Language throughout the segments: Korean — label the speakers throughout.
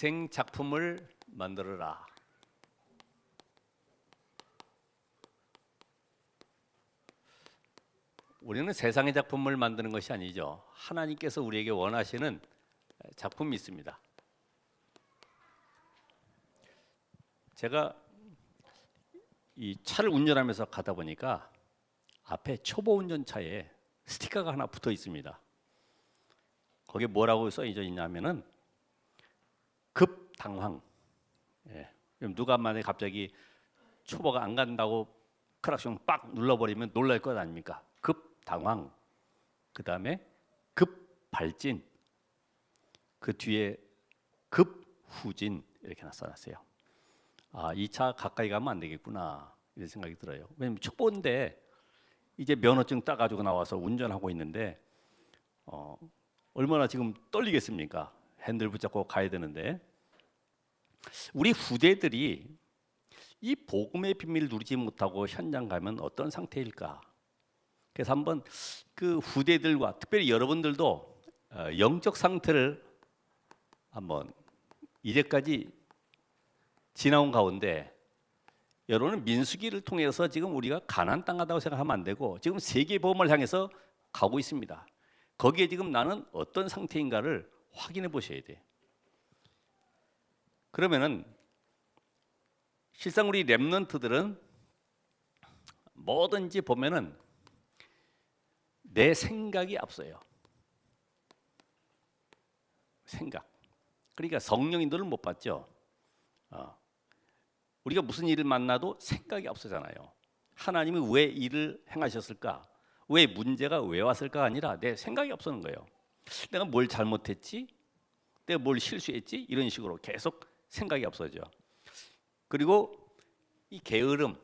Speaker 1: 인생 작품을 만들어라. 우리는 세상의 작품을 만드는 것이 아니죠. 하나님께서 우리에게 원하시는 작품이 있습니다. 제가 이 차를 운전하면서 가다 보니까 앞에 초보 운전차에 스티커가 하나 붙어 있습니다. 거기에 뭐라고 써져 있냐면은 급당황. 예. 누가 만약에 갑자기 초보가 안 간다고 크락션 빡 눌러버리면 놀랄 것 아닙니까? 급당황. 그 다음에 급발진. 그 뒤에 급후진 이렇게 써놨어요. 아, 이 차 가까이 가면 안 되겠구나 이런 생각이 들어요. 왜냐면 초보인데 이제 면허증 따가지고 나와서 운전하고 있는데 얼마나 지금 떨리겠습니까? 핸들 붙잡고 가야 되는데 우리 후대들이 이 복음의 비밀을 누리지 못하고 현장 가면 어떤 상태일까? 그래서 한번 그 후대들과 특별히 여러분들도 영적 상태를 한번 이제까지 지나온 가운데 여러분은 민수기를 통해서 지금 우리가 가나안 땅 가다고 생각하면 안 되고 지금 세계 복음을 향해서 가고 있습니다. 거기에 지금 나는 어떤 상태인가를 확인해 보셔야 돼. 그러면은 실상 우리 렘넌트들은 뭐든지 보면은 내 생각이 앞서요. 생각. 그러니까 성령 인도를 못 받죠. 우리가 무슨 일을 만나도 생각이 앞서잖아요. 하나님이 왜 일을 행하셨을까? 왜 문제가 왜 왔을까 아니라 내 생각이 앞서는 거예요. 내가 뭘 잘못했지? 내가 뭘 실수했지? 이런 식으로 계속 생각이 앞서죠. 그리고 이 게으름,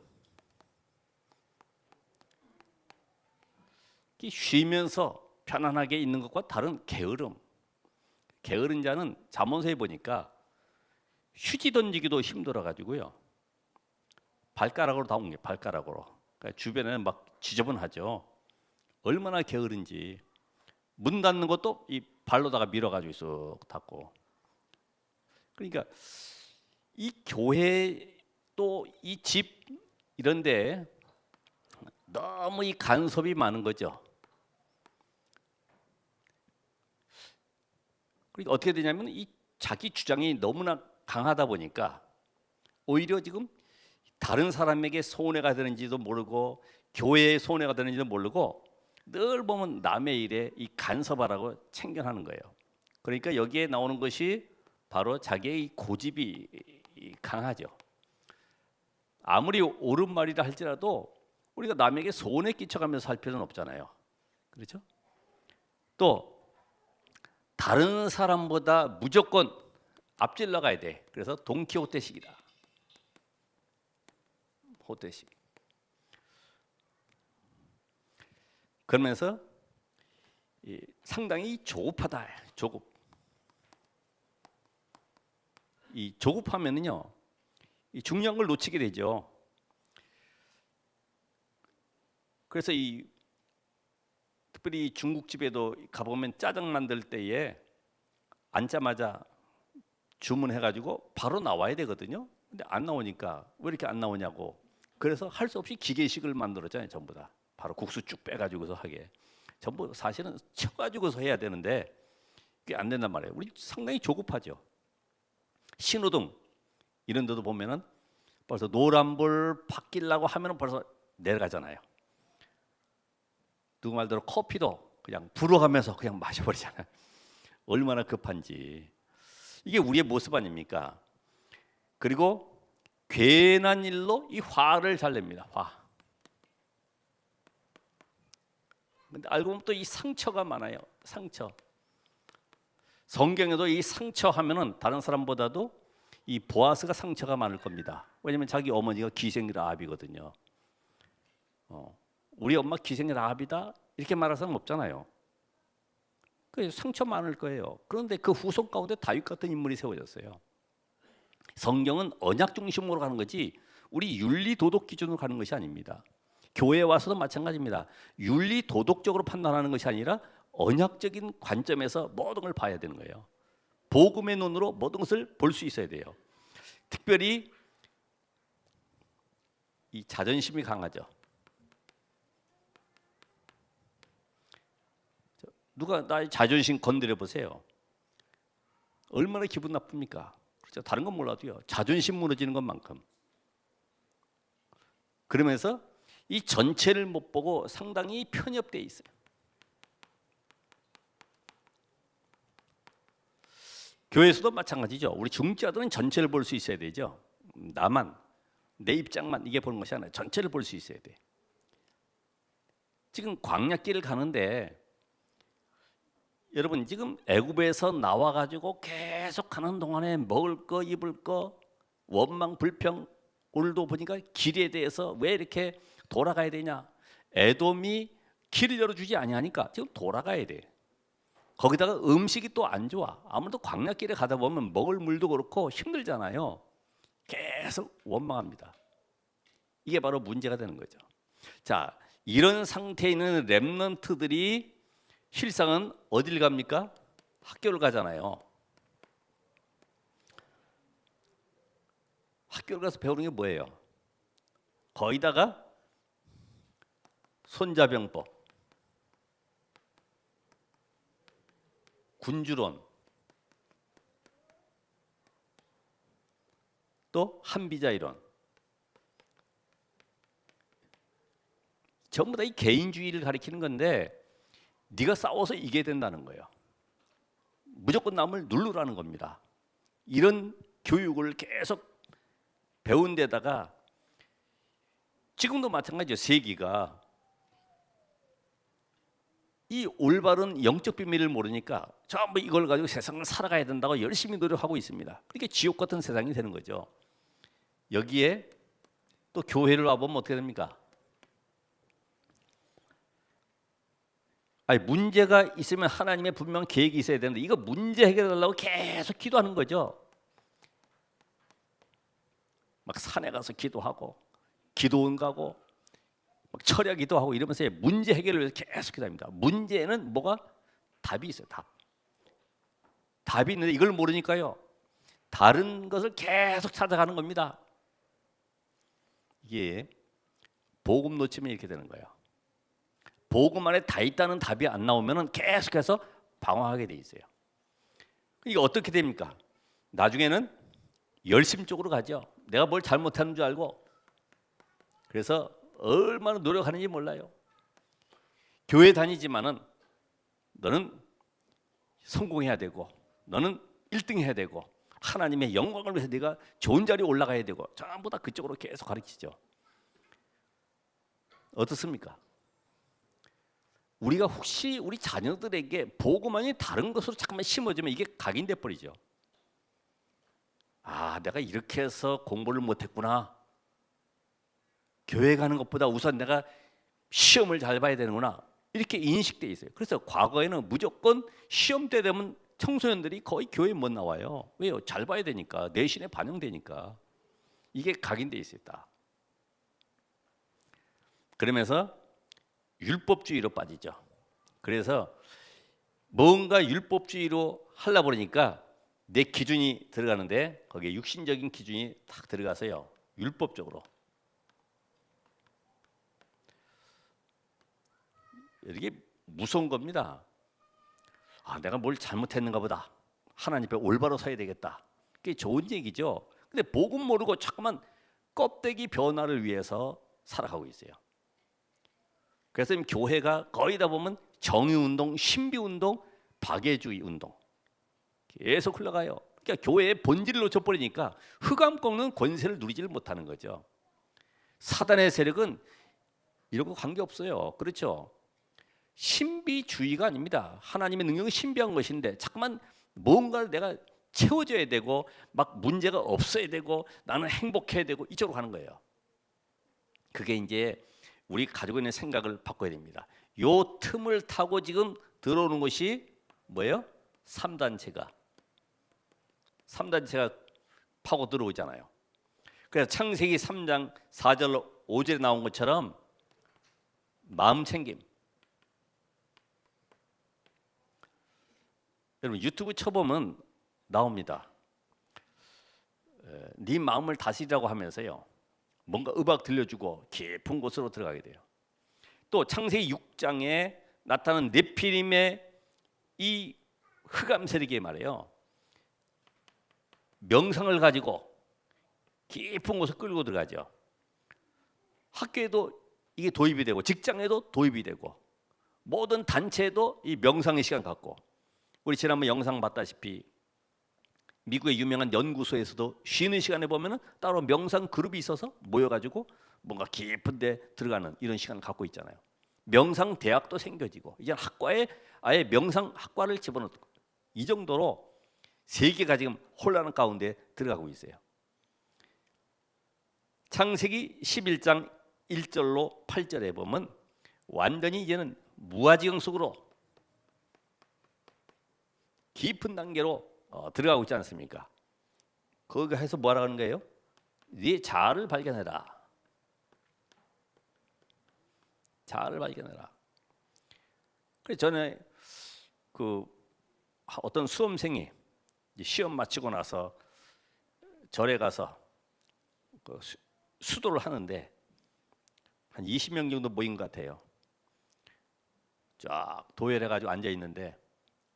Speaker 1: 쉬면서 편안하게 있는 것과 다른 게으름. 게으른 자는 잠언서에 보니까 휴지 던지기도 힘들어 가지고요. 발가락으로 다 옮겨, 발가락으로. 그러니까 주변에는 막 지저분하죠. 얼마나 게으른지. 문 닫는 것도 이 발로다가 밀어가지고 쑥 닫고. 그러니까 이 교회 또 이 집 이런데 너무 이 간섭이 많은 거죠. 그러니까 어떻게 되냐면 이 자기 주장이 너무나 강하다 보니까 오히려 지금 다른 사람에게 손해가 되는지도 모르고 교회에 손해가 되는지도 모르고 늘 보면 남의 일에 이 간섭하라고 챙겨하는 거예요. 그러니까 여기에 나오는 것이 바로 자기의 고집이 강하죠. 아무리 옳은 말이라 할지라도 우리가 남에게 손해 끼쳐가면서 살 필요는 없잖아요. 그렇죠? 또 다른 사람보다 무조건 앞질러 가야 돼. 그래서 돈키호테식이다. 호테식. 그러면서 상당히 조급하다. 조급. 이 조급하면은요, 이 중요한 걸 놓치게 되죠. 그래서 이 특별히 중국집에도 가보면 짜장 만들 때에 앉자마자 주문해가지고 바로 나와야 되거든요. 근데 안 나오니까 왜 이렇게 안 나오냐고. 그래서 할 수 없이 기계식을 만들었잖아요. 전부 다. 바로 국수 쭉 빼가지고서 하게. 전부 사실은 쳐가지고서 해야 되는데 그게 안 된단 말이에요. 우리 상당히 조급하죠. 신호등 이런 데도 보면은 벌써 노란불 바뀌려고 하면은 벌써 내려가잖아요. 누구 말대로 커피도 그냥 불어가면서 그냥 마셔버리잖아요. 얼마나 급한지. 이게 우리의 모습 아닙니까? 그리고 괜한 일로 이 화를 잘 냅니다. 화. 근데 알고 보면 또 이 상처가 많아요. 상처. 성경에도 이 상처 하면은 다른 사람보다도 이 보아스가 상처가 많을 겁니다. 왜냐하면 자기 어머니가 기생 라합이거든요. 우리 엄마 기생 라합이다 이렇게 말할 사람 없잖아요. 그래서 상처 많을 거예요. 그런데 그 후손 가운데 다윗 같은 인물이 세워졌어요. 성경은 언약 중심으로 가는 거지 우리 윤리 도덕 기준으로 가는 것이 아닙니다. 교회에 와서도 마찬가지입니다. 윤리 도덕적으로 판단하는 것이 아니라 언약적인 관점에서 모든 걸 봐야 되는 거예요. 복음의 눈으로 모든 것을 볼 수 있어야 돼요. 특별히 이 자존심이 강하죠. 누가 나의 자존심 건드려 보세요. 얼마나 기분 나쁩니까? 그렇죠? 다른 건 몰라도요. 자존심 무너지는 것만큼. 그러면서 이 전체를 못 보고 상당히 편협되어 있어요. 교회에서도 마찬가지죠. 우리 중직자들은 전체를 볼 수 있어야 되죠. 나만, 내 입장만 이게 보는 것이 아니라 전체를 볼 수 있어야 돼. 지금 광야길을 가는데 여러분 지금 애굽에서 나와가지고 계속 가는 동안에 먹을 거 입을 거 원망 불평, 오늘도 보니까 길에 대해서 왜 이렇게 돌아가야 되냐. 에돔이 길을 열어주지 아니하니까 지금 돌아가야 돼. 거기다가 음식이 또 안 좋아. 아무래도 광야길에 가다 보면 먹을 물도 그렇고 힘들잖아요. 계속 원망합니다. 이게 바로 문제가 되는 거죠. 자, 이런 상태에 있는 렘넌트들이 실상은 어딜 갑니까? 학교를 가잖아요. 학교를 가서 배우는 게 뭐예요? 거의다가 손자병법, 군주론, 또 한비자이론, 전부 다 이 개인주의를 가리키는 건데 네가 싸워서 이겨야 된다는 거예요. 무조건 남을 누르라는 겁니다. 이런 교육을 계속 배운 데다가 지금도 마찬가지죠. 세기가 이 올바른 영적 비밀을 모르니까 전부 이걸 가지고 세상을 살아가야 된다고 열심히 노력하고 있습니다. 그렇게 지옥 같은 세상이 되는 거죠. 여기에 또 교회를 와보면 어떻게 됩니까? 아니, 문제가 있으면 하나님의 분명 계획이 있어야 되는데 이거 문제 해결하려고 계속 기도하는 거죠. 막 산에 가서 기도하고 기도원 가고 막 철야 기도하고 이러면서 문제 해결을 위해서 계속 기도합니다. 문제는 뭐가 답이 있어요. 답이 있는데 이걸 모르니까요. 다른 것을 계속 찾아가는 겁니다. 이게 복음 놓치면 이렇게 되는 거예요. 복음 안에 다 있다는 답이 안 나오면 계속해서 방황하게 돼 있어요. 이게 어떻게 됩니까? 나중에는 열심적으로 가죠. 내가 뭘 잘못하는 줄 알고. 그래서 얼마나 노력하는지 몰라요. 교회 다니지만은 너는 성공해야 되고 너는 1등 해야 되고 하나님의 영광을 위해서 네가 좋은 자리에 올라가야 되고 전부 다 그쪽으로 계속 가르치죠. 어떻습니까? 우리가 혹시 우리 자녀들에게 복음만이 다른 것으로 잠깐만 심어주면 이게 각인돼 버리죠. 아, 내가 이렇게 해서 공부를 못했구나. 교회 가는 것보다 우선 내가 시험을 잘 봐야 되는구나. 이렇게 인식돼 있어요. 그래서 과거에는 무조건 시험 때 되면 청소년들이 거의 교회 못 나와요. 왜요? 잘 봐야 되니까. 내신에 반영되니까. 이게 각인돼 있었다. 그러면서 율법주의로 빠지죠. 그래서 뭔가 율법주의로 하려고 그러니까 내 기준이 들어가는데 거기에 육신적인 기준이 딱 들어가서요. 율법적으로. 이게 무서운 겁니다. 아, 내가 뭘 잘못했는가 보다. 하나님 앞에 올바로 서야 되겠다. 그게 좋은 얘기죠. 근데 복음 모르고 자꾸만 껍데기 변화를 위해서 살아가고 있어요. 그래서 교회가 거의 다 보면 정의운동, 신비운동, 박애주의 운동 계속 흘러가요. 그러니까 교회의 본질을 놓쳐버리니까 흑암 꺾는 권세를 누리지를 못하는 거죠. 사단의 세력은 이런 거 관계없어요. 그렇죠? 신비주의가 아닙니다. 하나님의 능력은 신비한 것인데 자꾸만 뭔가를 내가 채워줘야 되고 막 문제가 없어야 되고 나는 행복해야 되고 이쪽으로 가는 거예요. 그게 이제 우리 가지고 있는 생각을 바꿔야 됩니다. 요 틈을 타고 지금 들어오는 것이 뭐예요? 3단체가 파고 들어오잖아요. 그래서 창세기 3장 4절 5절에 나온 것처럼 마음 챙김. 여러분 유튜브 쳐보면 나옵니다. 네 마음을 다스리라고 하면서요, 뭔가 음악 들려주고 깊은 곳으로 들어가게 돼요. 또 창세기 6장에 나타나는 네피림의 이 흑암 세력이 말이에요, 명상을 가지고 깊은 곳에 끌고 들어가죠. 학교에도 이게 도입이 되고, 직장에도 도입이 되고, 모든 단체에도 이 명상의 시간 갖고, 우리 지난번 영상 봤다시피 미국의 유명한 연구소에서도 쉬는 시간에 보면은 따로 명상 그룹이 있어서 모여가지고 뭔가 깊은 데 들어가는 이런 시간을 갖고 있잖아요. 명상 대학도 생겨지고, 이제 학과에 아예 명상 학과를 집어넣고, 이 정도로 세계가 지금 혼란 가운데 들어가고 있어요. 창세기 11장 1절로 8절에 보면 완전히 이제는 무아지경 속으로 깊은 단계로 들어가고 있지 않습니까? 거기 해서 뭐라 하는 거예요? 네 자아를 발견해라. 자아를 발견해라. 그래서 전에 그 어떤 수험생이 시험 마치고 나서 절에 가서 그 수도를 하는데 한 20명 정도 모인 것 같아요. 쫙 도열해가지고 앉아 있는데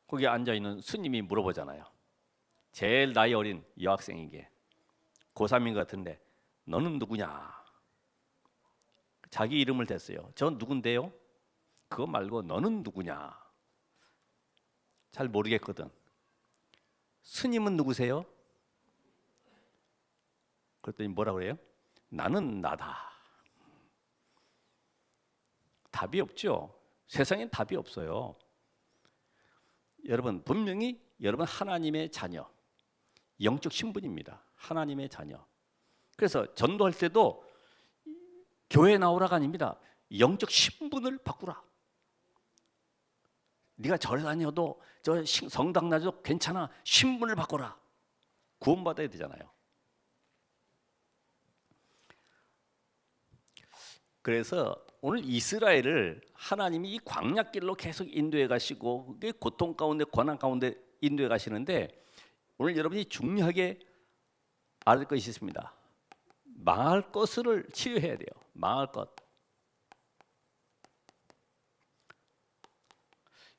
Speaker 1: 거기 앉아 있는 스님이 물어보잖아요. 제일 나이 어린 여학생에게, 고3인 것 같은데 너는 누구냐? 자기 이름을 댔어요. 저 누군데요? 그거 말고 너는 누구냐? 잘 모르겠거든. 스님은 누구세요? 그랬더니 뭐라고 그래요? 나는 나다. 답이 없죠. 세상엔 답이 없어요. 여러분, 분명히 여러분 하나님의 자녀, 영적 신분입니다. 하나님의 자녀. 그래서 전도할 때도 교회 나오라가 아닙니다. 영적 신분을 바꾸라. 네가 절에 다녀도 저 성당 나도 괜찮아. 신분을 바꿔라. 구원받아야 되잖아요. 그래서 오늘 이스라엘을 하나님이 이 광야길로 계속 인도해 가시고, 그게 고통 가운데 고난 가운데 인도해 가시는데, 오늘 여러분이 중요하게 알을 것이 있습니다. 망할 것을 치유해야 돼요. 망할 것.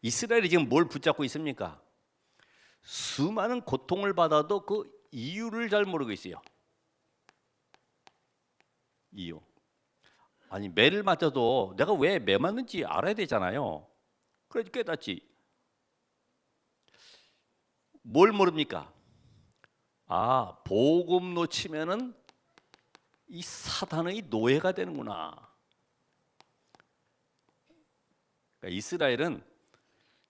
Speaker 1: 이스라엘이 지금 뭘 붙잡고 있습니까? 수많은 고통을 받아도 그 이유를 잘 모르고 있어요. 이유. 아니, 매를 맞아도 내가 왜 매 맞는지 알아야 되잖아요. 그래서 깨닫지. 뭘 모릅니까? 아, 복음 놓치면은 이 사단의 노예가 되는구나. 그러니까 이스라엘은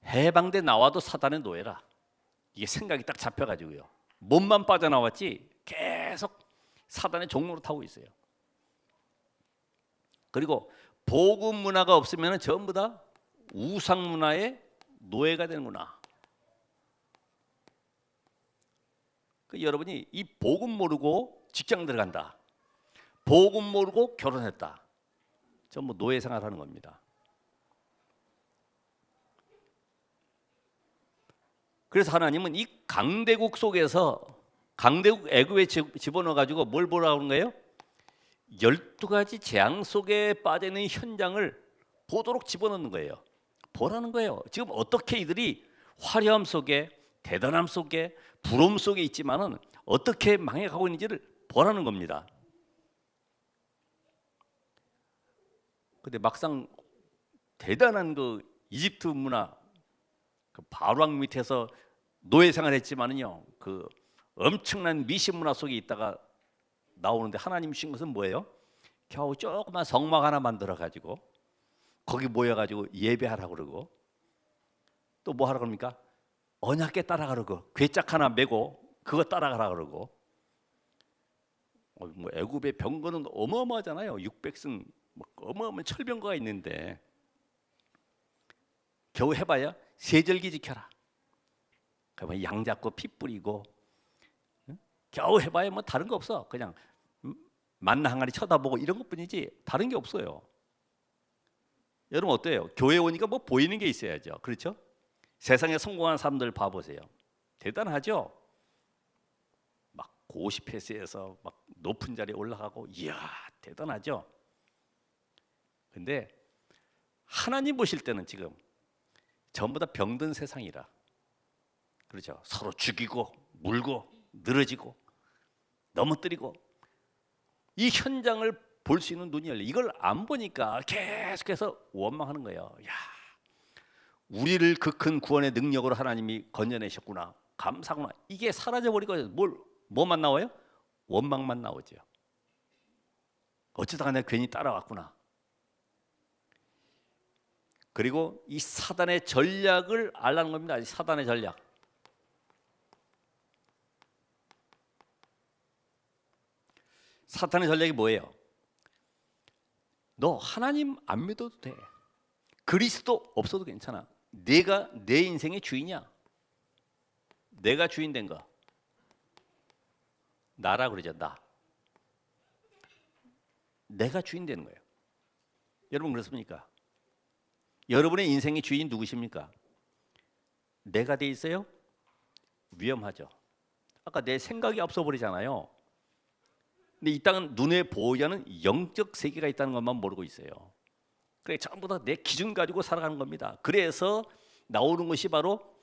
Speaker 1: 해방돼 나와도 사단의 노예라. 이게 생각이 딱 잡혀가지고요. 몸만 빠져나왔지 계속 사단의 종로로 타고 있어요. 그리고 복음 문화가 없으면 전부 다 우상 문화의 노예가 되는구나. 여러분이 이 복음 모르고 직장 들어간다, 복음 모르고 결혼했다, 전부 노예 생활하는 겁니다. 그래서 하나님은 이 강대국 속에서, 강대국 애굽에 집어넣어 가지고 뭘 보라고 하는 거예요? 12가지 재앙 속에 빠져있는 현장을 보도록 집어넣는 거예요. 보라는 거예요. 지금 어떻게 이들이 화려함 속에, 대단함 속에, 부러움 속에 있지만은 어떻게 망해가고 있는지를 보라는 겁니다. 근데 막상 대단한 그 이집트 문화, 그 바로왕 밑에서 노예 생활했지만은요, 그 엄청난 미신 문화 속에 있다가 나오는데 하나님 주신 것은 뭐예요? 겨우 조그만 성막 하나 만들어 가지고 거기 모여 가지고 예배하라고 그러고, 또 뭐 하라고 합니까? 언약궤 따라가라고 그러고, 궤짝 하나 메고 그거 따라가라 그러고. 뭐 애굽의 병거는 어마어마하잖아요. 600승 어마어마한 철병거가 있는데 겨우 해봐야 세절기 지켜라. 그러면 양 잡고 피 뿌리고, 겨우 해봐야 뭐 다른 거 없어. 그냥 만나 항아리 쳐다보고 이런 것뿐이지 다른 게 없어요. 여러분 어때요? 교회 오니까 뭐 보이는 게 있어야죠. 그렇죠? 세상에 성공한 사람들 봐보세요. 대단하죠? 고시 패스해서 막 높은 자리에 올라가고 이야 대단하죠. 근데 하나님 보실 때는 지금 전부 다 병든 세상이라 그렇죠. 서로 죽이고 물고 늘어지고 넘어뜨리고 이 현장을 볼 수 있는 눈이 열려. 이걸 안 보니까 계속해서 원망하는 거예요. 야, 우리를 그 큰 구원의 능력으로 하나님이 건져내셨구나. 감사구나. 이게 사라져 버리고 뭐만 나와요? 원망만 나오죠. 어쩌다가 내가 괜히 따라왔구나. 그리고 이 사단의 전략을 알라는 겁니다. 사단의 전략. 사탄의 전략이 뭐예요? 너 하나님 안 믿어도 돼. 그리스도 없어도 괜찮아. 내가 내 인생의 주인이야. 내가 주인 된 거. 나라 그러죠. 나. 내가 주인 되는 거예요. 여러분 그렇습니까? 여러분의 인생의 주인 누구십니까? 내가 돼 있어요? 위험하죠. 아까 내 생각이 앞서 버리잖아요. 근데 이 땅은 눈에 보이지 않는 영적 세계가 있다는 것만 모르고 있어요. 그래 전부 다 내 기준 가지고 살아가는 겁니다. 그래서 나오는 것이 바로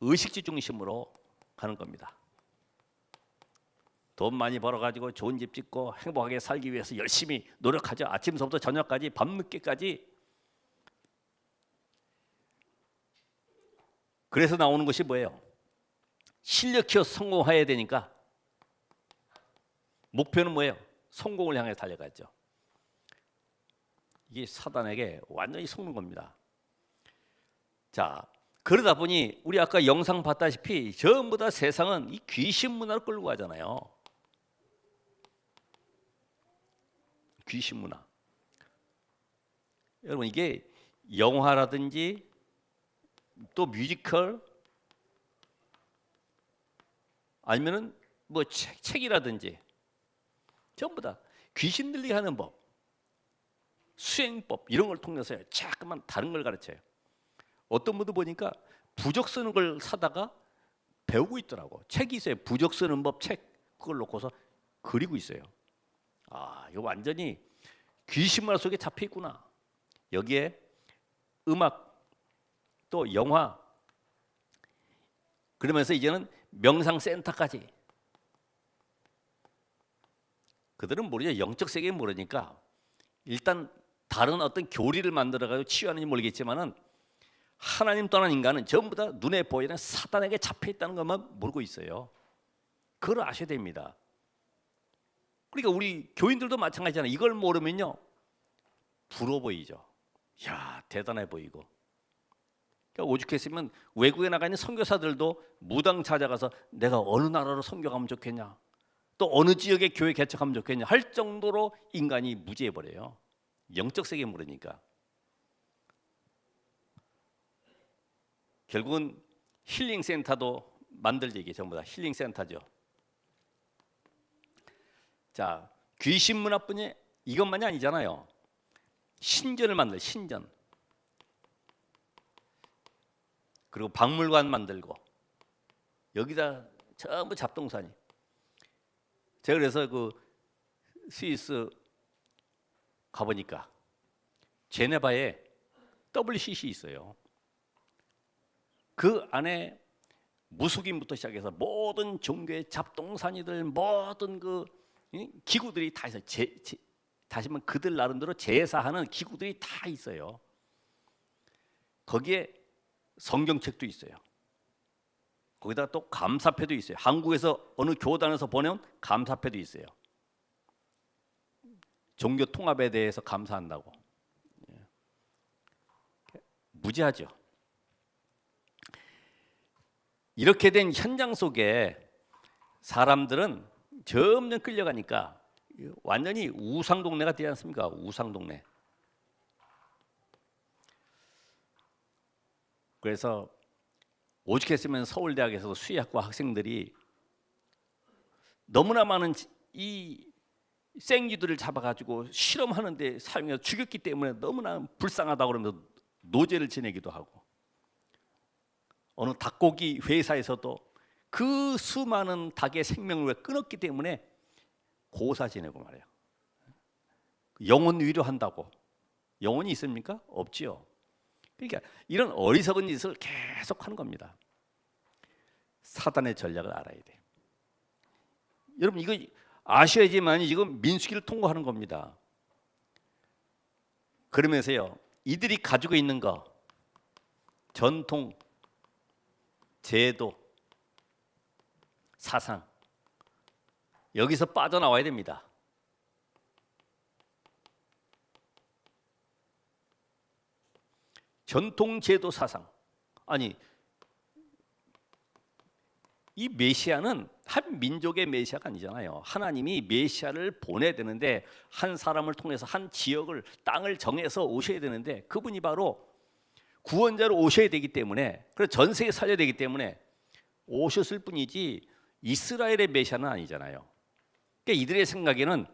Speaker 1: 의식주 중심으로 가는 겁니다. 돈 많이 벌어가지고 좋은 집 짓고 행복하게 살기 위해서 열심히 노력하죠. 아침서부터 저녁까지 밤늦게까지. 그래서 나오는 것이 뭐예요? 실력 키워서 성공해야 되니까 목표는 뭐예요? 성공을 향해 달려가죠. 이게 사단에게 완전히 속는 겁니다. 자, 그러다 보니 우리 아까 영상 봤다시피 전부 다 세상은 이 귀신 문화로 끌고 가잖아요. 귀신 문화. 여러분 이게 영화라든지 또 뮤지컬 아니면은 뭐 책이라든지 전부 다 귀신 들리게 하는 법, 수행법 이런 걸 통해서 자꾸만 다른 걸 가르쳐요. 어떤 분도 보니까 부적 쓰는 걸 사다가 배우고 있더라고. 책이 있어요. 부적 쓰는 법 책 그걸 놓고서 그리고 있어요. 아, 이거 완전히 귀신 문화 속에 잡혀 있구나. 여기에 음악 또 영화 그러면서 이제는 명상센터까지. 그들은 모르죠. 영적 세계는 모르니까 일단 다른 어떤 교리를 만들어가지고 치유하는지 모르겠지만은 하나님 떠난 인간은 전부 다 눈에 보이는 사단에게 잡혀 있다는 것만 모르고 있어요. 그걸 아셔야 됩니다. 그러니까 우리 교인들도 마찬가지잖아요. 이걸 모르면요 부러워 보이죠. 야 대단해 보이고. 그러니까 오죽했으면 외국에 나가 있는 선교사들도 무당 찾아가서 내가 어느 나라로 선교가면 좋겠냐, 또 어느 지역에 교회 개척하면 좋겠냐 할 정도로 인간이 무지해 버려요. 영적 세계 모르니까. 결국은 힐링 센터도 만들지. 이게 전부 다 힐링 센터죠. 자, 귀신 문화뿐이 이것만이 아니잖아요. 신전을 만들 신전. 그리고 박물관 만들고 여기다 전부 잡동사니. 제가 그래서 그 스위스 가보니까 제네바에 WCC 있어요. 그 안에 무속인부터 시작해서 모든 종교의 잡동사니들 모든 그 기구들이 다 있어요. 다시 말하면 그들 나름대로 제사하는 기구들이 다 있어요. 거기에 성경책도 있어요. 거기다가 또 감사패도 있어요. 한국에서 어느 교단에서 보내온 감사패도 있어요. 종교 통합에 대해서 감사한다고. 무지하죠. 이렇게 된 현장 속에 사람들은 점점 끌려가니까 완전히 우상동네가 되지 않습니까? 우상동네. 그래서 오죽했으면 서울대학에서도 수의학과 학생들이 너무나 많은 이 생쥐들을 잡아가지고 실험하는데 사용해서 죽였기 때문에 너무나 불쌍하다고 그러면서 노제를 지내기도 하고, 어느 닭고기 회사에서도 그 수많은 닭의 생명을 끊었기 때문에 고사 지내고 말이에요. 영혼 위로한다고 영혼이 있습니까? 없지요. 그러니까 이런 어리석은 짓을 계속 하는 겁니다. 사단의 전략을 알아야 돼. 여러분 이거 아셔야지만 지금 민수기를 통과하는 겁니다. 그러면서요, 이들이 가지고 있는 거, 전통, 제도, 사상, 여기서 빠져나와야 됩니다. 전통, 제도, 사상. 아니, 이 메시아는 한 민족의 메시아가 아니잖아요. 하나님이 메시아를 보내야 되는데 한 사람을 통해서 한 지역을, 땅을 정해서 오셔야 되는데 그분이 바로 구원자로 오셔야 되기 때문에, 그래서 전 세계 살려야 되기 때문에 오셨을 뿐이지 이스라엘의 메시아는 아니잖아요. 그러니까 이들의 생각에는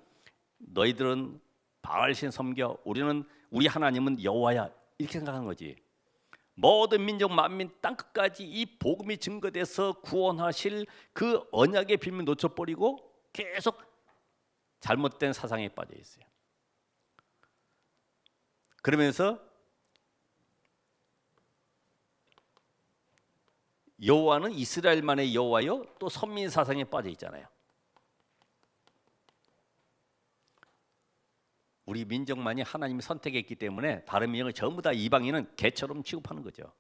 Speaker 1: 너희들은 바알신 섬겨, 우리 하나님은 여호와야, 이렇게 생각하는 거지. 모든 민족 만민 땅끝까지 이 복음이 증거돼서 구원하실 그 언약의 빌미 놓쳐버리고 계속 잘못된 사상에 빠져 있어요. 그러면서 여호와는 이스라엘만의 여호와요, 또 선민 사상에 빠져 있잖아요. 우리 민족만이 하나님이 선택했기 때문에 다른 민족을 전부 다 이방인은 개처럼 취급하는 거죠.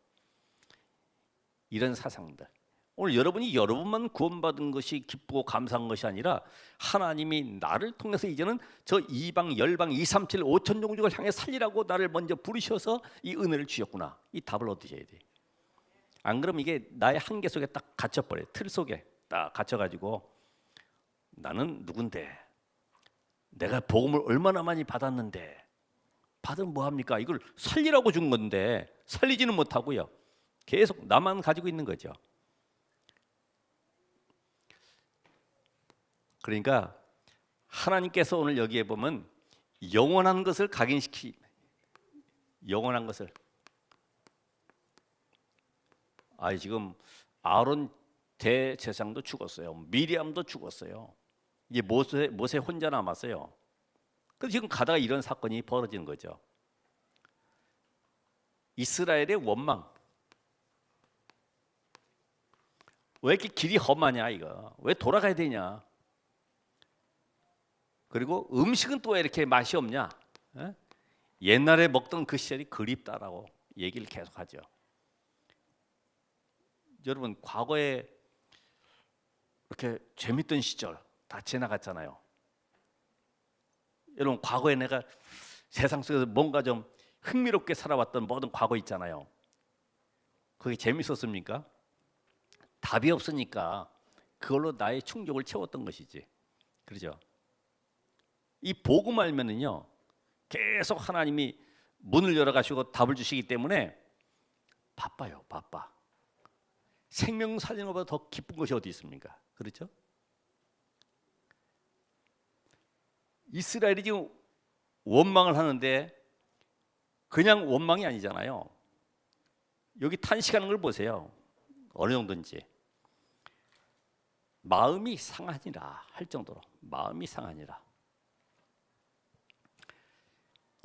Speaker 1: 이런 사상들. 오늘 여러분만 구원받은 것이 기쁘고 감사한 것이 아니라 하나님이 나를 통해서 이제는 저 이방, 열방, 237, 5천 종족을 향해 살리라고 나를 먼저 부르셔서 이 은혜를 주셨구나. 이 답을 얻으셔야 돼. 안 그러면 이게 나의 한계 속에 딱 갇혀버려요. 틀 속에 딱 갇혀가지고 나는 누군데, 내가 복음을 얼마나 많이 받았는데, 받으면 뭐합니까? 이걸 살리라고 준 건데 살리지는 못하고요, 계속 나만 가지고 있는 거죠. 그러니까 하나님께서 오늘 여기에 보면 영원한 것을 영원한 것을, 지금 아론 대제사장도 죽었어요. 미리암도 죽었어요. 이제 모세 혼자 남았어요. 그래서 지금 가다가 이런 사건이 벌어지는 거죠. 이스라엘의 원망. 왜 이렇게 길이 험하냐 이거? 왜 돌아가야 되냐? 그리고 음식은 또 왜 이렇게 맛이 없냐? 옛날에 먹던 그 시절이 그립다라고 얘기를 계속하죠. 여러분 과거에 이렇게 재밌던 시절 다 지나갔잖아요. 여러분 과거에 내가 세상 속에서 뭔가 좀 흥미롭게 살아왔던 모든 과거 있잖아요. 그게 재밌었습니까? 답이 없으니까 그걸로 나의 충족을 채웠던 것이지. 그렇죠? 이 복음 알면은요, 계속 하나님이 문을 열어가시고 답을 주시기 때문에 바빠요. 바빠. 생명 살리는 것보다 더 기쁜 것이 어디 있습니까? 그렇죠? 이스라엘이 지금 원망을 하는데 그냥 원망이 아니잖아요. 여기 탄식하는 걸 보세요. 어느 정도인지. 마음이 상하니라 할 정도로 마음이 상하니라.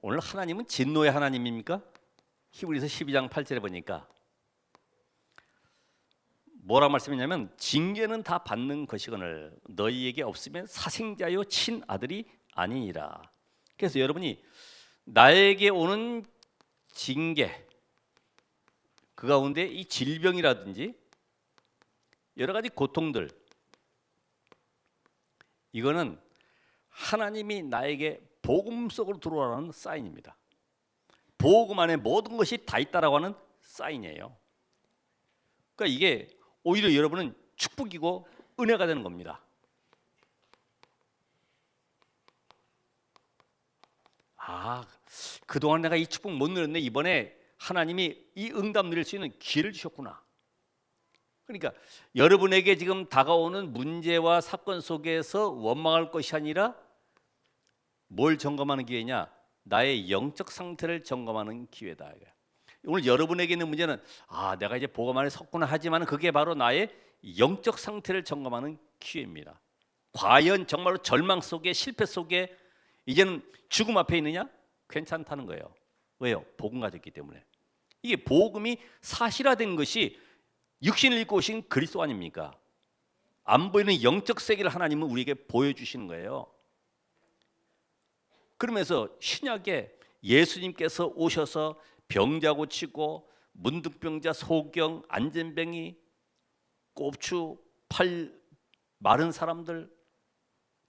Speaker 1: 오늘 하나님은 진노의 하나님입니까? 히브리서 12장 8절에 보니까 뭐라 말씀이냐면, 징계는 다 받는 것이거늘 너희에게 없으면 사생자요 친아들이 아니니라. 그래서 여러분이 나에게 오는 징계, 그 가운데 이 질병이라든지 여러 가지 고통들, 이거는 하나님이 나에게 복음 속으로 들어오라는 사인입니다. 복음 안에 모든 것이 다 있다라고 하는 사인이에요. 그러니까 이게 오히려 여러분은 축복이고 은혜가 되는 겁니다. 그동안 내가 이 축복 못 누렸네. 이번에 하나님이 이 응답 누릴 수 있는 기회를 주셨구나. 그러니까 여러분에게 지금 다가오는 문제와 사건 속에서 원망할 것이 아니라 뭘 점검하는 기회냐? 나의 영적 상태를 점검하는 기회다. 오늘 여러분에게 있는 문제는 내가 이제 복음 안에 섰구나 하지만 그게 바로 나의 영적 상태를 점검하는 기회입니다. 과연 정말로 절망 속에 실패 속에 이제는 죽음 앞에 있느냐? 괜찮다는 거예요. 왜요? 복음 가졌기 때문에. 이게 복음이 사실화된 것이 육신을 입고 오신 그리스도 아닙니까? 안 보이는 영적 세계를 하나님은 우리에게 보여주시는 거예요. 그러면서 신약에 예수님께서 오셔서 병자 고치고 문둥병자, 소경, 안전뱅이, 꼽추, 팔 마른 사람들,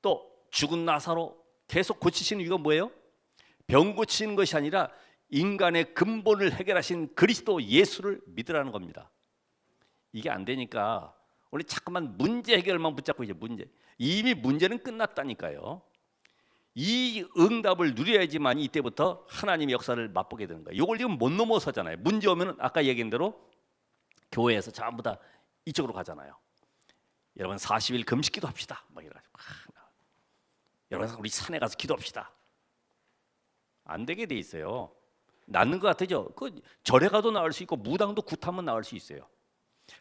Speaker 1: 또 죽은 나사로 계속 고치시는 이유가 뭐예요? 병 고치는 것이 아니라 인간의 근본을 해결하신 그리스도 예수를 믿으라는 겁니다. 이게 안 되니까 우리 자꾸만 문제 해결만 붙잡고 이제 이미 문제는 끝났다니까요. 이 응답을 누려야지만 이때부터 하나님의 역사를 맛보게 되는 거예요. 이걸 지금 못 넘어서잖아요. 문제 오면은 아까 얘기한 대로 교회에서 전부 다 이쪽으로 가잖아요. 여러분 40일 금식 기도합시다. 막 이래가지고 여러분 우리 산에 가서 기도합시다. 안 되게 돼 있어요. 낫는 것 같으죠. 그 절에 가도 나을 수 있고 무당도 굿하면 나을 수 있어요.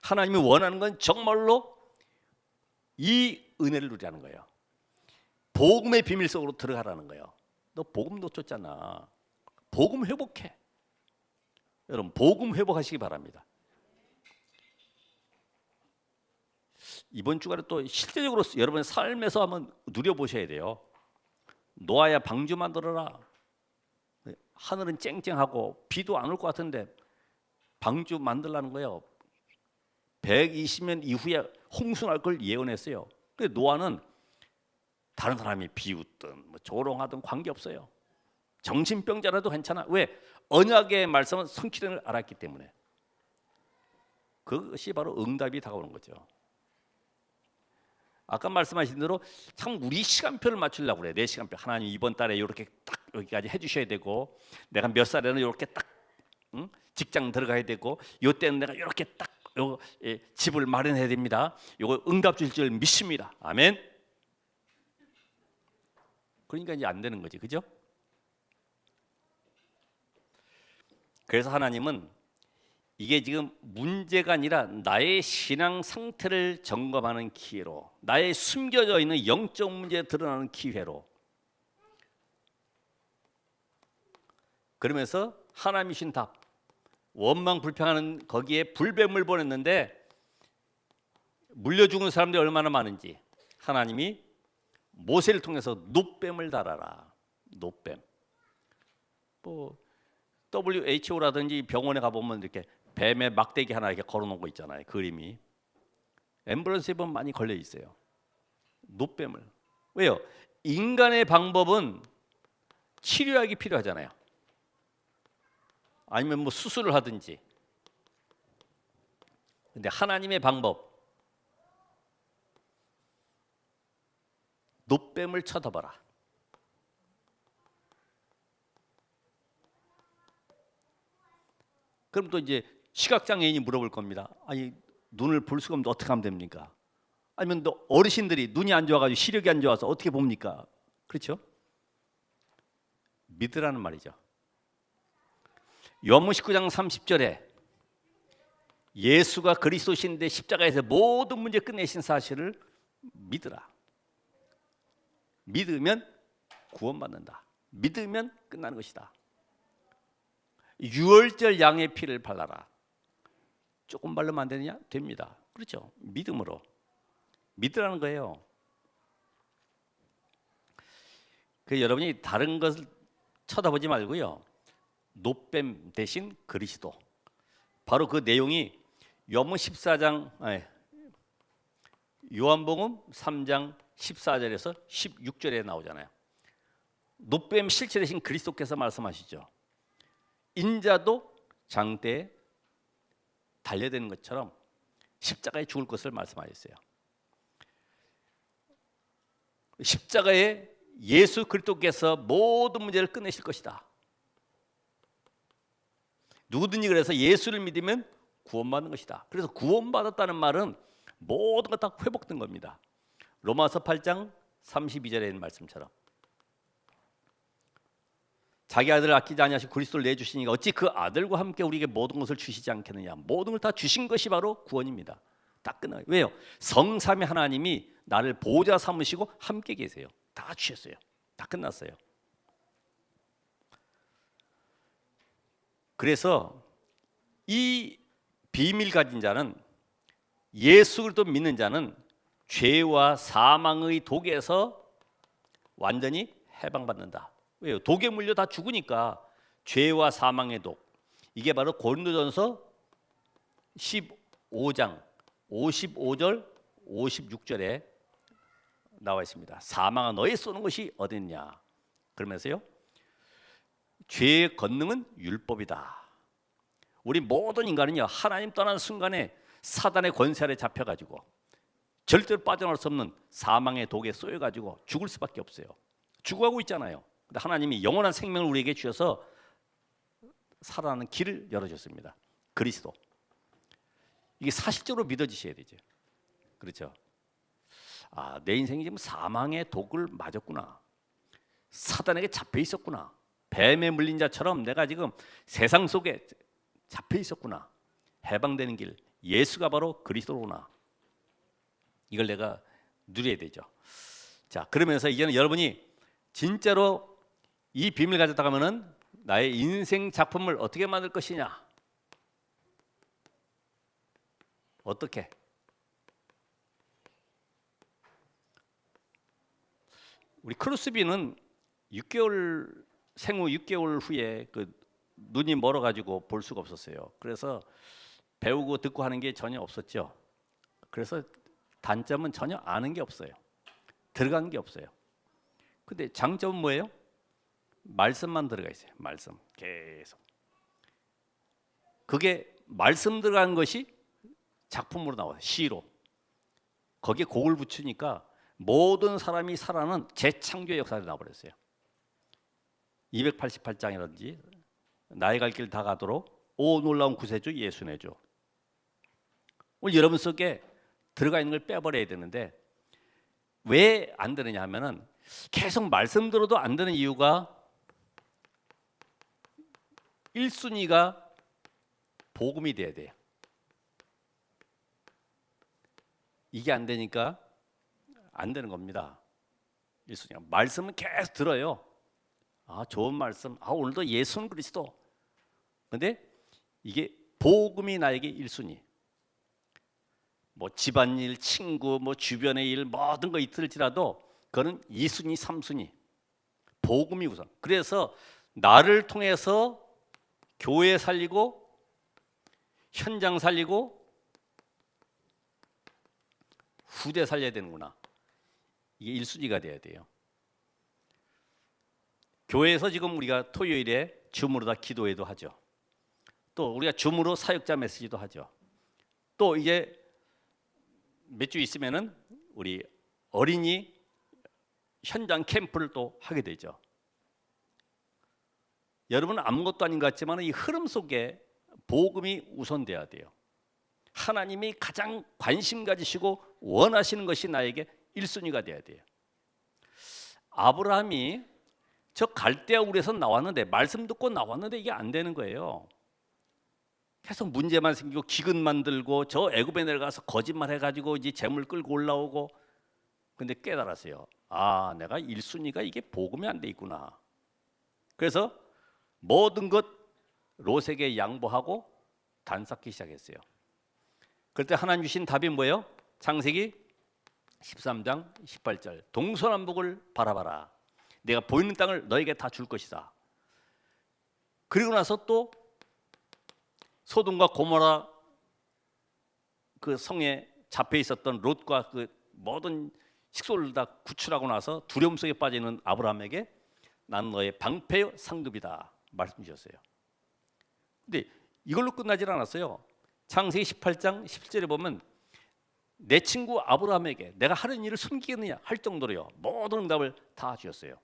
Speaker 1: 하나님이 원하는 건 정말로 이 은혜를 누리라는 거예요. 복음의 비밀 속으로 들어가라는 거예요. 너 복음 놓쳤잖아. 복음 회복해. 여러분 복음 회복하시기 바랍니다. 이번 주간에 또 실제적으로 여러분의 삶에서 한번 누려보셔야 돼요. 노아야 방주 만들어라. 하늘은 쨍쨍하고 비도 안 올 것 같은데 방주 만들라는 거예요. 120년 이후에 홍수 날 걸 예언했어요. 근데 노아는 다른 사람이 비웃든 뭐 조롱하든 관계없어요. 정신병자라도 괜찮아. 왜? 언약의 말씀은 성취됨을 알았기 때문에. 그것이 바로 응답이 다가오는 거죠. 아까 말씀하신 대로 참 우리 시간표를 맞추려고 그래. 내 시간표. 하나님 이번 달에 이렇게 딱 여기까지 해주셔야 되고, 내가 몇 살에는 이렇게 딱 직장 들어가야 되고, 요 때는 내가 이렇게 딱 집을 마련해야 됩니다. 이거 응답 줄 줄 믿습니다. 아멘. 그러니까 이제 안 되는 거지, 그죠? 그래서 하나님은 이게 지금 문제가 아니라 나의 신앙 상태를 점검하는 기회로, 나의 숨겨져 있는 영적 문제에 드러나는 기회로, 그러면서 하나님이 주신 답, 원망 불평하는 거기에 불뱀을 보냈는데 물려 죽은 사람들이 얼마나 많은지 하나님이 모세를 통해서 노뱀을 달아라. 노뱀. 뭐 WHO라든지 병원에 가보면 이렇게 뱀의 막대기 하나 이렇게 걸어놓은 거 있잖아요. 그림이. 앰뷸런스에 보면 많이 걸려 있어요. 노뱀을. 왜요? 인간의 방법은 치료약이 필요하잖아요. 아니면 뭐 수술을 하든지. 근데 하나님의 방법, 노뱀을 쳐다봐라. 그럼 또 이제 시각장애인이 물어볼 겁니다. 아니 눈을 볼 수가 없는데 어떻게 하면 됩니까? 아니면 또 어르신들이 눈이 안 좋아가지고 시력이 안 좋아서 어떻게 봅니까? 그렇죠? 믿으라는 말이죠. 요한복음 19장 30절에 예수가 그리스도신데 십자가에서 모든 문제 끝내신 사실을 믿으라. 믿으면 구원받는다. 믿으면 끝나는 것이다. 유월절 양의 피를 발라라. 조금 바르면 안 되느냐? 됩니다. 그렇죠? 믿음으로. 믿으라는 거예요. 그 여러분이 다른 것을 쳐다보지 말고요. 노뱀 대신 그리스도. 바로 그 내용이 요한복음 14장 요한복음 3장 14절에서 16절에 나오잖아요. 노뱀 실체 대신 그리스도께서 말씀하시죠. 인자도 장대에 달려되는 것처럼 십자가에 죽을 것을 말씀하셨어요. 십자가에 예수 그리스도께서 모든 문제를 끝내실 것이다. 누구든지 그래서 예수를 믿으면 구원받는 것이다. 그래서 구원받았다는 말은 모든 것 다 회복된 겁니다. 로마서 8장 32절에 있는 말씀처럼 자기 아들을 아끼지 아니하시고 그리스도를 내주시니까 어찌 그 아들과 함께 우리에게 모든 것을 주시지 않겠느냐. 모든 걸 다 주신 것이 바로 구원입니다. 다 끝나요. 왜요? 성삼위 하나님이 나를 보호자 삼으시고 함께 계세요. 다 주셨어요. 다 끝났어요. 그래서 이 비밀 가진 자는, 예수 그리스도 믿는 자는 죄와 사망의 독에서 완전히 해방받는다. 왜요? 독에 물려 다 죽으니까. 죄와 사망의 독. 이게 바로 고린도전서 15장 55절 56절에 나와 있습니다. 사망아 너희 쏘는 것이 어딨냐. 그러면서요, 죄의 권능은 율법이다. 우리 모든 인간은요, 하나님 떠나는 순간에 사단의 권세 아래 잡혀가지고 절대로 빠져나올 수 없는 사망의 독에 쏘여가지고 죽을 수밖에 없어요. 죽어가고 있잖아요. 근데 하나님이 영원한 생명을 우리에게 주셔서 살아나는 길을 열어줬습니다. 그리스도. 이게 사실적으로 믿어지셔야 되죠. 그렇죠? 아, 내 인생이 지금 사망의 독을 맞았구나. 사단에게 잡혀 있었구나. 뱀에 물린 자처럼 내가 지금 세상 속에 잡혀 있었구나. 해방되는 길, 예수가 바로 그리스도로구나. 이걸 내가 누려야 되죠. 자, 그러면서 이제는 여러분이 진짜로 이 비밀을 가졌다 가면은 나의 인생 작품을 어떻게 만들 것이냐? 어떻게? 우리 크루스비는 6개월 생후 6개월 후에 그 눈이 멀어가지고 볼 수가 없었어요. 그래서 배우고 듣고 하는 게 전혀 없었죠. 그래서 단점은 전혀 아는 게 없어요. 들어간 게 없어요. 근데 장점은 뭐예요? 말씀만 들어가 있어요. 말씀 계속. 그게 말씀 들어간 것이 작품으로 나와요. 시로. 거기에 곡을 붙이니까 모든 사람이 살아는 재창조의 역사가 나와버렸어요. 288장이라든지 나의 갈 길 다 가도록 오 놀라운 구세주 예수네죠. 오늘 여러분 속에 들어가 있는 걸 빼버려야 되는데 왜 안 되느냐 하면은 계속 말씀 들어도 안 되는 이유가 1순위가 복음이 돼야 돼요. 이게 안 되니까 안 되는 겁니다. 1순위가 말씀은 계속 들어요. 아, 좋은 말씀. 아, 오늘도 예수는 그리스도. 근데 이게 복음이 나에게 1순위. 뭐 집안일, 친구, 뭐 주변의 일 모든 거 있을지라도 그거는 2순위, 3순위. 복음이 우선. 그래서 나를 통해서 교회 살리고 현장 살리고 후대 살려야 되는구나. 이게 1순위가 돼야 돼요. 교회에서 지금 우리가 토요일에 줌으로 다 기도회도 하죠. 또 우리가 줌으로 사역자 메시지도 하죠. 또 이제 몇 주 있으면은 우리 어린이 현장 캠프를 또 하게 되죠. 여러분은 아무것도 아닌 것 같지만 이 흐름 속에 복음이 우선돼야 돼요. 하나님이 가장 관심 가지시고 원하시는 것이 나에게 1순위가 돼야 돼요. 아브라함이 저 갈대아 우르에서 나왔는데 말씀 듣고 나왔는데 이게 안 되는 거예요. 계속 문제만 생기고 기근 만들고 저 애굽에 내려가서 거짓말 해가지고 이제 재물 끌고 올라오고. 근데 깨달았어요. 아, 내가 1순위가 이게 복음이 안 돼 있구나. 그래서 모든 것 롯에게 양보하고 단쌓기 시작했어요. 그때 하나님 주신 답이 뭐예요? 창세기 13장 18절 동서남북을 바라봐라. 내가 보이는 땅을 너에게 다 줄 것이다. 그리고 나서 또 소돔과 고모라 그 성에 잡혀 있었던 롯과 그 모든 식솔을 다 구출하고 나서 두려움 속에 빠지는 아브라함에게 난 너의 방패요 상급이다 말씀 주셨어요. 근데 이걸로 끝나질 않았어요. 창세기 18장 17절에 보면 내 친구 아브라함에게 내가 하는 일을 숨기겠느냐 할 정도로요. 모든 응답을 다 주셨어요.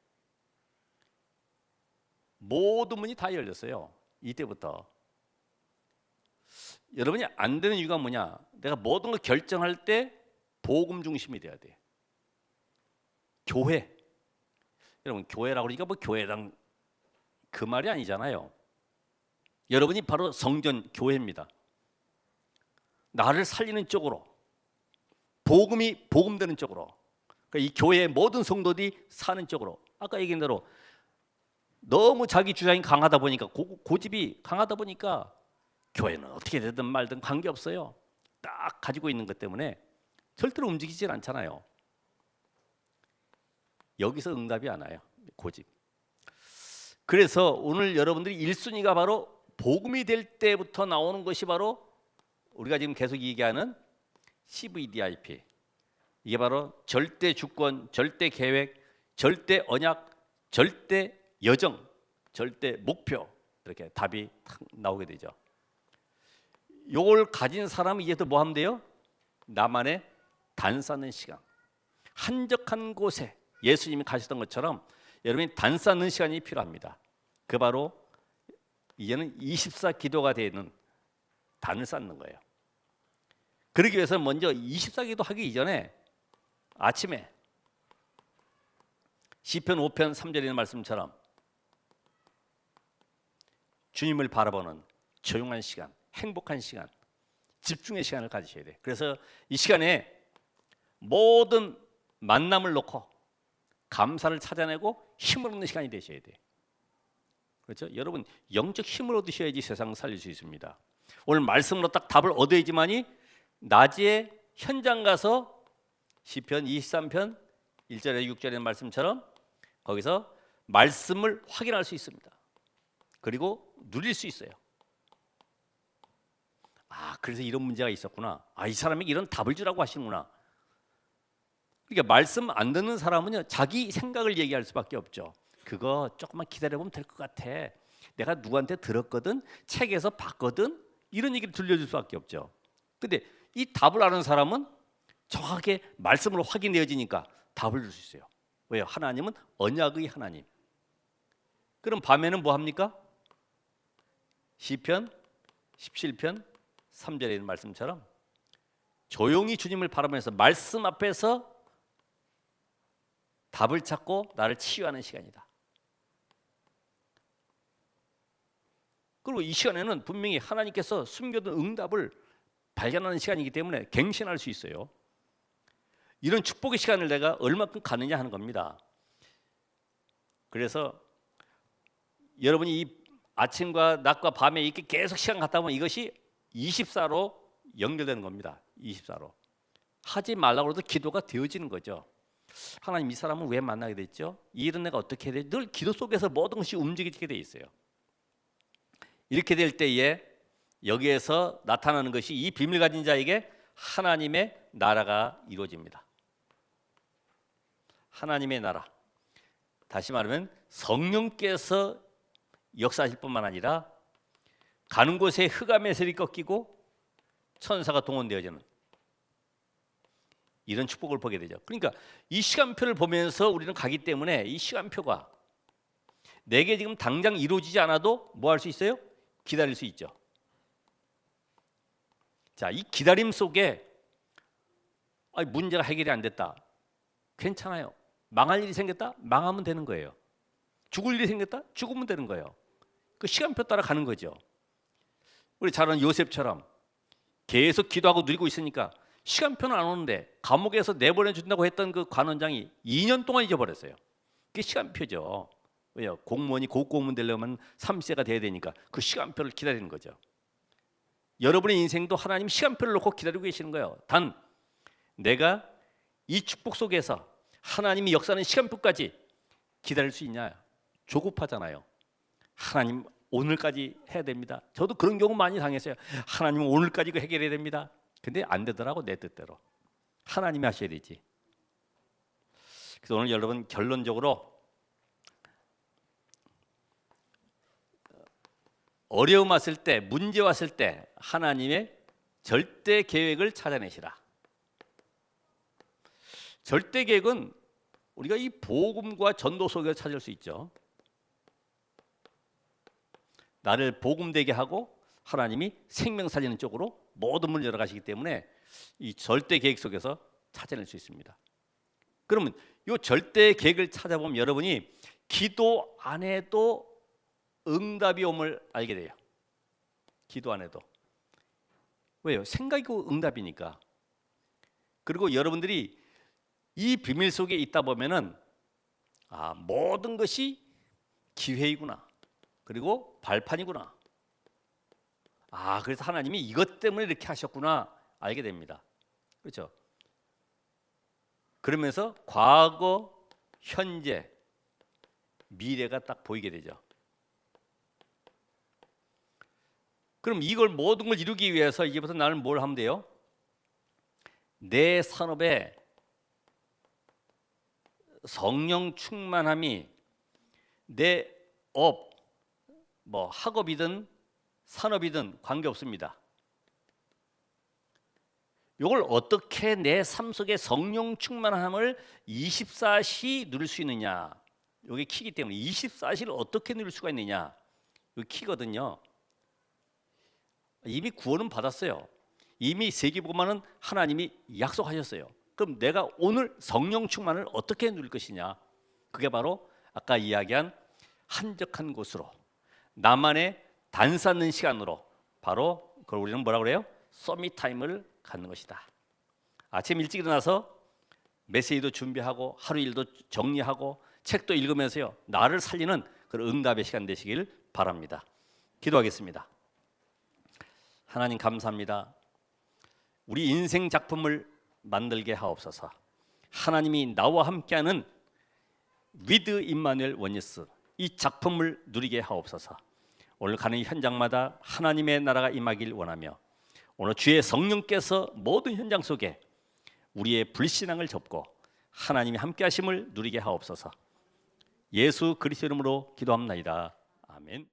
Speaker 1: 모든 문이 다 열렸어요. 이때부터. 여러분이 안 되는 이유가 뭐냐? 내가 모든 걸 결정할 때 복음 중심이 돼야 돼. 교회. 여러분 교회라고 그러니까 뭐 교회당 그 말이 아니잖아요. 여러분이 바로 성전 교회입니다. 나를 살리는 쪽으로 복음이 복음되는 쪽으로, 그러니까 이 교회의 모든 성도들이 사는 쪽으로. 아까 얘기한 대로 너무 자기 주장이 강하다 보니까 고집이 강하다 보니까 교회는 어떻게 되든 말든 관계없어요. 딱 가지고 있는 것 때문에 절대로 움직이질 않잖아요. 여기서 응답이 안 와요. 고집. 그래서 오늘 여러분들이 1순위가 바로 복음이 될 때부터 나오는 것이 바로 우리가 지금 계속 얘기하는 CVDIP. 이게 바로 절대 주권, 절대 계획, 절대 언약, 절대 여정, 절대 목표, 이렇게 답이 탁 나오게 되죠. 요걸 가진 사람은 이제 또 뭐 하면 돼요? 나만의 단 쌓는 시간, 한적한 곳에 예수님이 가셨던 것처럼 여러분이 단 쌓는 시간이 필요합니다. 그 바로 이제는 24 기도가 되는 단을 쌓는 거예요. 그러기 위해서 먼저 24 기도 하기 이전에 아침에 시편 5편 3절에 있는 말씀처럼 주님을 바라보는 조용한 시간, 행복한 시간, 집중의 시간을 가지셔야 돼요. 그래서 이 시간에 모든 만남을 놓고 감사를 찾아내고 힘을 얻는 시간이 되셔야 돼요. 그렇죠? 여러분 영적 힘을 얻으셔야지 세상을 살릴 수 있습니다. 오늘 말씀으로 딱 답을 얻어야지만이 낮에 현장 가서 시편 23편 1절에 6절의 말씀처럼 거기서 말씀을 확인할 수 있습니다. 그리고 누릴 수 있어요. 아, 그래서 이런 문제가 있었구나. 아, 이 사람에게 이런 답을 주라고 하시는구나. 그러니까 말씀 안 듣는 사람은요, 자기 생각을 얘기할 수밖에 없죠. 그거 조금만 기다려보면 될 것 같아. 내가 누구한테 들었거든, 책에서 봤거든, 이런 얘기를 들려줄 수밖에 없죠. 근데 이 답을 아는 사람은 정확하게 말씀으로 확인되어지니까 답을 줄 수 있어요. 왜요? 하나님은 언약의 하나님. 그럼 밤에는 뭐 합니까? 시편 17편 3절에 있는 말씀처럼 조용히 주님을 바라보면서 말씀 앞에서 답을 찾고 나를 치유하는 시간이다. 그리고 이 시간에는 분명히 하나님께서 숨겨둔 응답을 발견하는 시간이기 때문에 갱신할 수 있어요. 이런 축복의 시간을 내가 얼마큼 가느냐 하는 겁니다. 그래서 여러분이 이 아침과 낮과 밤에 이렇게 계속 시간 갖다 보면 이것이 24로 연결되는 겁니다. 24로. 하지 말라고 해도 기도가 되어지는 거죠. 하나님, 이 사람은 왜 만나게 됐죠? 이 일은 내가 어떻게 해야 돼? 늘 기도 속에서 모든 것이 움직이게 돼 있어요. 이렇게 될 때에 여기에서 나타나는 것이 이 비밀 가진 자에게 하나님의 나라가 이루어집니다. 하나님의 나라. 다시 말하면 성령께서 역사하실 뿐만 아니라 가는 곳에 흑암의 세력이 꺾이고 천사가 동원되어지는 이런 축복을 보게 되죠. 그러니까 이 시간표를 보면서 우리는 가기 때문에 이 시간표가 내게 지금 당장 이루어지지 않아도 뭐 할 수 있어요? 기다릴 수 있죠. 자, 이 기다림 속에 문제가 해결이 안 됐다. 괜찮아요. 망할 일이 생겼다? 망하면 되는 거예요. 죽을 일이 생겼다? 죽으면 되는 거예요. 그 시간표 따라 가는 거죠. 우리 잘 아는 요셉처럼 계속 기도하고 누리고 있으니까 시간표는 안 오는데 감옥에서 내보내준다고 했던 그 관원장이 2년 동안 잊어버렸어요. 그게 시간표죠. 왜요? 공무원이 고공무원 되려면 3세가 돼야 되니까 그 시간표를 기다리는 거죠. 여러분의 인생도 하나님 시간표를 놓고 기다리고 계시는 거예요. 단 내가 이 축복 속에서 하나님이 역사하는 시간표까지 기다릴 수 있냐? 조급하잖아요. 하나님 오늘까지 해야 됩니다. 저도 그런 경우 많이 당했어요. 하나님 오늘까지 이거 해결해야 됩니다. 근데 안 되더라고, 내 뜻대로. 하나님이 하셔야 되지. 그래서 오늘 여러분 결론적으로 어려움 왔을 때, 문제 왔을 때 하나님의 절대 계획을 찾아내시라. 절대 계획은 우리가 이 복음과 전도 속에서 찾을 수 있죠. 나를 복음되게 하고 하나님이 생명 살리는 쪽으로 모든 문을 열어가시기 때문에 이 절대 계획 속에서 찾아낼 수 있습니다. 그러면 이 절대 계획을 찾아보면 여러분이 기도 안 해도 응답이 옴을 알게 돼요. 기도 안 해도. 왜요? 생각이고 응답이니까. 그리고 여러분들이 이 비밀 속에 있다 보면은 모든 것이 기회이구나. 그리고 발판이구나. 그래서 하나님이 이것 때문에 이렇게 하셨구나 알게 됩니다. 그렇죠? 그러면서 과거, 현재, 미래가 딱 보이게 되죠. 그럼 이걸 모든 걸 이루기 위해서 이제부터 나는 뭘 하면 돼요? 내 산업에 성령 충만함이 내 업, 학업이든 산업이든 관계없습니다. 이걸 어떻게 내 삶 속에 성령 충만함을 24시 누릴 수 있느냐, 이게 키기 때문에 24시를 어떻게 누릴 수가 있느냐, 이게 키거든요. 이미 구원은 받았어요. 이미 세계복음화는 하나님이 약속하셨어요. 그럼 내가 오늘 성령 충만을 어떻게 누릴 것이냐, 그게 바로 아까 이야기한 한적한 곳으로 나만의 단 쌓는 시간으로, 바로 그걸 우리는 뭐라 그래요? 서밋 타임을 갖는 것이다. 아침 일찍 일어나서 메시지도 준비하고 하루 일도 정리하고 책도 읽으면서요, 나를 살리는 그런 응답의 시간 되시길 바랍니다. 기도하겠습니다. 하나님 감사합니다. 우리 인생 작품을 만들게 하옵소서. 하나님이 나와 함께하는 위드 임마누엘 원예스, 이 작품을 누리게 하옵소서. 오늘 가는 현장마다 하나님의 나라가 임하길 원하며, 오늘 주의 성령께서 모든 현장 속에 우리의 불신앙을 접고 하나님이 함께하심을 누리게 하옵소서. 예수 그리스도 이름으로 기도합나이다. 아멘.